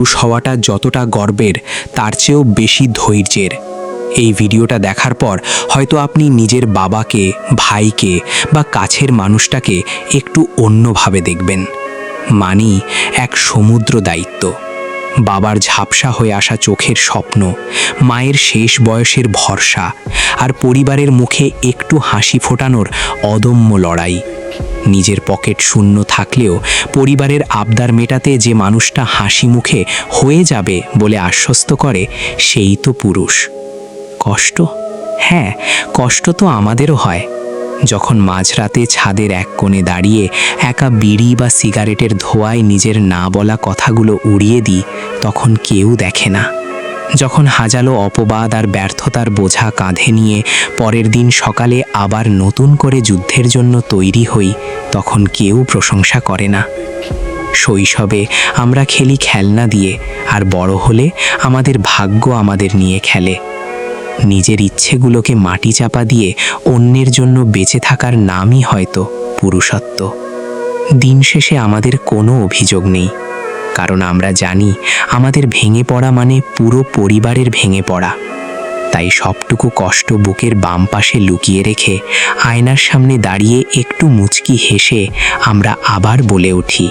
পুরুষ হওয়াটা যতটা গর্বের তার চেয়েও বেশি ধৈর্যের। এই ভিডিওটা দেখার পর হয়তো আপনি নিজের বাবাকে, ভাইকে বা কাছের মানুষটাকে একটু অন্যভাবে দেখবেন। মানি এক সমুদ্র দায়িত্ব, বাবার ঝাপসা হয়ে আসা চোখের স্বপ্ন, মায়ের শেষ বয়সের ভরসা, আর পরিবারের মুখে একটু হাসি ফোটানোর অদম্য লড়াই। নিজের পকেট শূন্য থাকলেও পরিবারের আবদার মেটাতে যে মানুষটা হাসি মুখে হয়ে যাবে বলে আশ্বস্ত করে, সেই তো পুরুষ। কষ্ট, হ্যাঁ, কষ্ট তো আমাদেরও হয়। যখন মাঝরাতে ছাদের এক কোণে দাঁড়িয়ে একা বিড়ি বা সিগারেটের ধোঁয়ায় নিজের না বলা কথাগুলো উড়িয়ে দিই, তখন কেউ দেখে না। যখন হাজালো অপবাদ আর ব্যর্থতার বোঝা কাঁধে নিয়ে পরের দিন সকালে আবার নতুন করে যুদ্ধের জন্য তৈরি হই, তখন কেউ প্রশংসা করে না। শৈশবে আমরা খেলি খেলনা দিয়ে, আর বড় হলে আমাদের ভাগ্য আমাদের নিয়ে খেলে। নিজের ইচ্ছেগুলোকে মাটি চাপা দিয়ে অন্যের জন্য বেঁচে থাকার নামই হয়তো পুরুষত্ব। দিন শেষে আমাদের কোনো অভিযোগ নেই, কারণ আমরা জানি আমাদের ভেঙে পড়া মানে পুরো পরিবারের ভেঙে পড়া। তাই সবটুকু কষ্ট বুকের বাম পাশে লুকিয়ে রেখে আয়নার সামনে দাঁড়িয়ে একটু মুচকি হেসে আমরা আবার বলে উঠি,